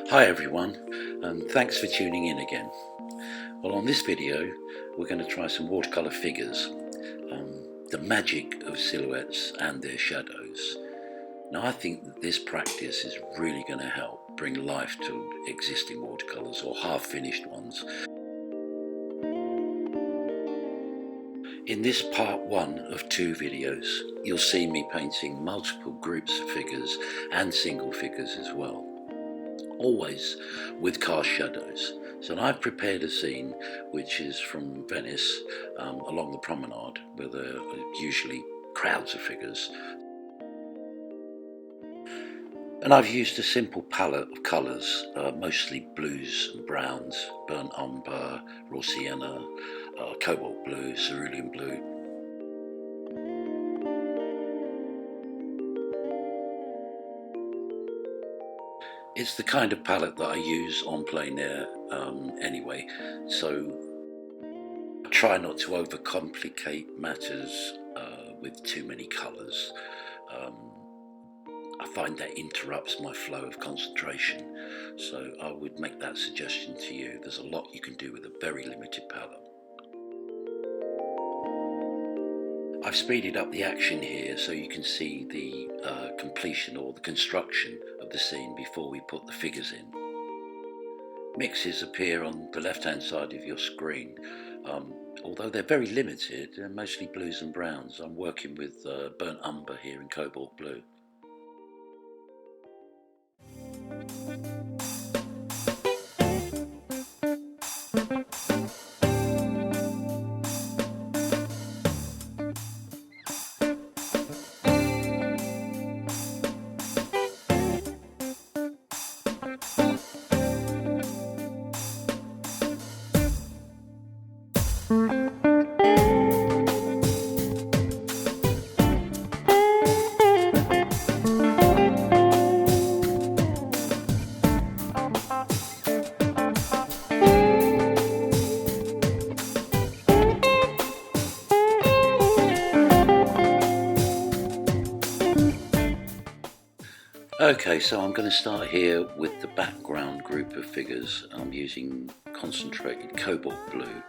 Hi everyone, and thanks for tuning in again. Well, on this video we're going to try some watercolour figures, the magic of silhouettes and their shadows. Now I think that this practice is really going to help bring life to existing watercolours or half-finished ones. In this part one of 2 videos, you'll see me painting multiple groups of figures and single figures as well, always with cast shadows. So I've prepared a scene which is from Venice, along the promenade, where there are usually crowds of figures. And I've used a simple palette of colours, mostly blues and browns, burnt umber, raw sienna, cobalt blue, cerulean blue. It's the kind of palette that I use on plein air anyway, so I try not to overcomplicate matters with too many colours. I find that interrupts my flow of concentration, so I would make that suggestion to you. There's a lot you can do with a very limited palette. I've speeded up the action here so you can see the completion or the construction of the scene before we put the figures in. Mixes appear on the left hand side of your screen. Although they're very limited, they're mostly blues and browns. I'm working with burnt umber here in cobalt blue. Okay, so I'm going to start here with the background group of figures. I'm using concentrated cobalt blue,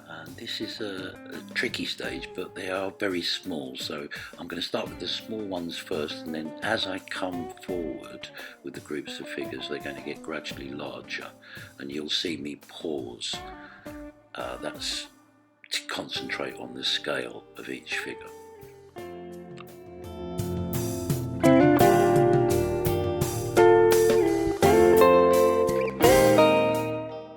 and this is a tricky stage, but they are very small, so I'm going to start with the small ones first, and then as I come forward with the groups of figures, they're going to get gradually larger, and you'll see me pause. That's to concentrate on the scale of each figure.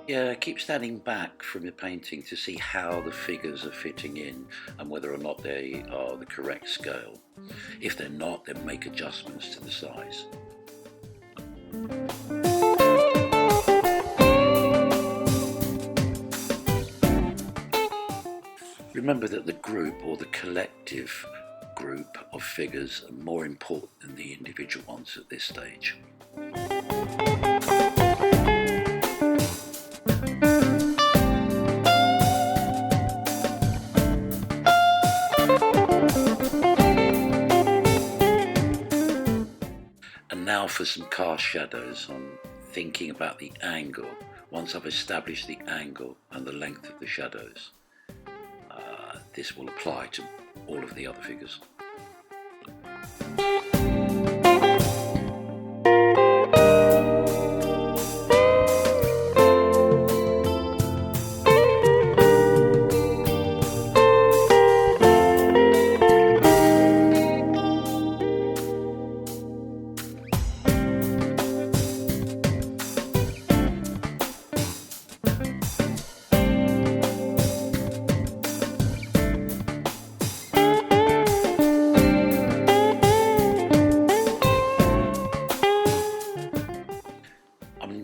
Yeah, keep standing back from your painting to see how the figures are fitting in and whether or not they are the correct scale. If they're not, then make adjustments to the size. Remember that the group or the collective group of figures are more important than the individual ones at this stage. Now for some cast shadows. I'm thinking about the angle. Once I've established the angle and the length of the shadows, this will apply to all of the other figures.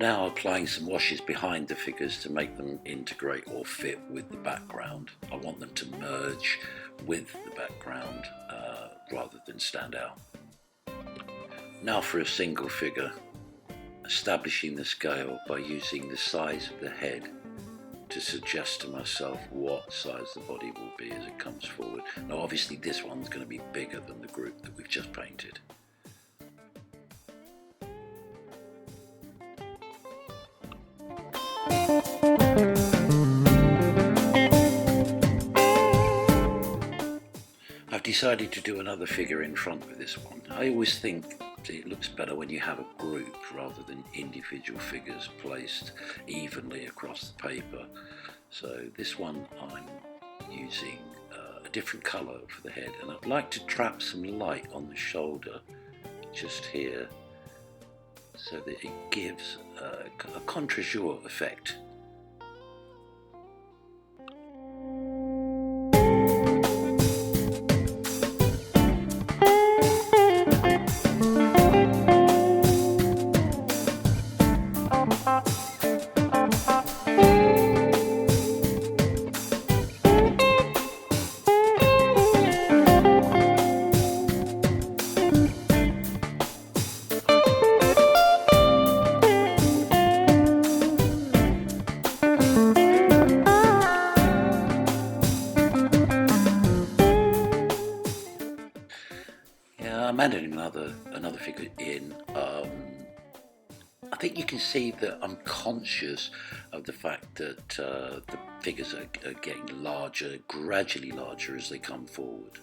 Now applying some washes behind the figures to make them integrate or fit with the background. I want them to merge with the background rather than stand out. Now for a single figure, establishing the scale by using the size of the head to suggest to myself what size the body will be as it comes forward. Now obviously this one's going to be bigger than the group that we've just painted. decided to do another figure in front with this one. I always think it looks better when you have a group rather than individual figures placed evenly across the paper. So this one I'm using a different colour for the head, and I'd like to trap some light on the shoulder just here so that it gives a contre-jour effect. I'm adding another figure in. I think you can see that I'm conscious of the fact that the figures are getting larger, gradually larger as they come forward.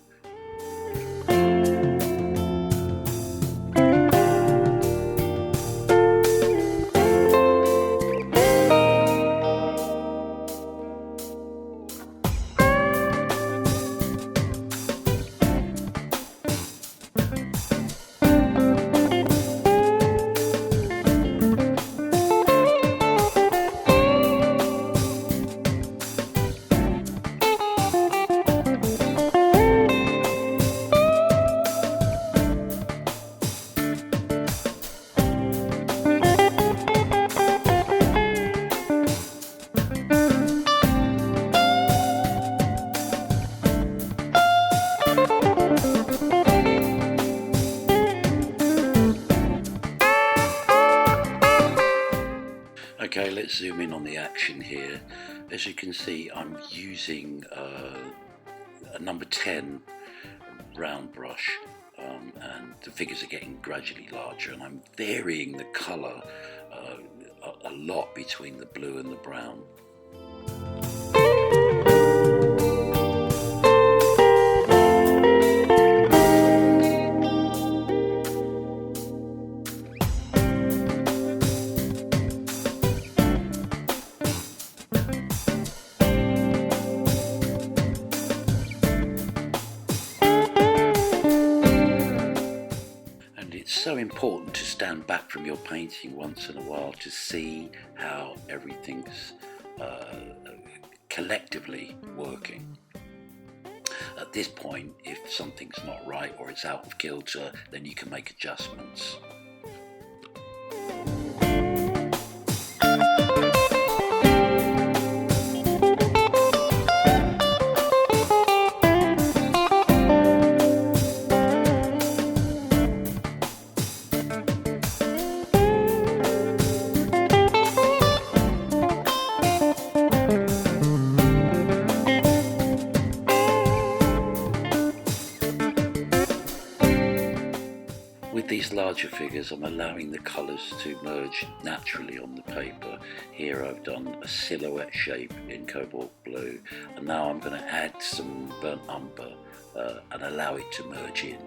Okay, let's zoom in on the action here. As you can see, I'm using a number 10 round brush, and the figures are getting gradually larger, and I'm varying the colour a lot between the blue and the brown. It's so important to stand back from your painting once in a while to see how everything's collectively working. At this point, if something's not right or it's out of kilter, then you can make adjustments. With these larger figures, I'm allowing the colours to merge naturally on the paper. Here I've done a silhouette shape in cobalt blue, and now I'm going to add some burnt umber and allow it to merge in.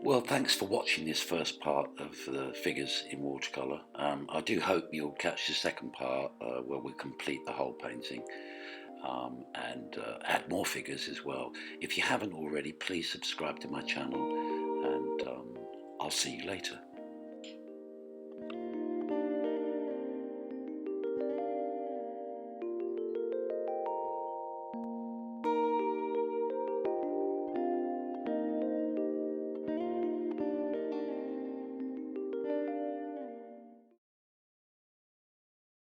Well, thanks for watching this first part of the figures in watercolour. I do hope you'll catch the second part where we complete the whole painting and add more figures as well. If you haven't already, please subscribe to my channel, and I'll see you later.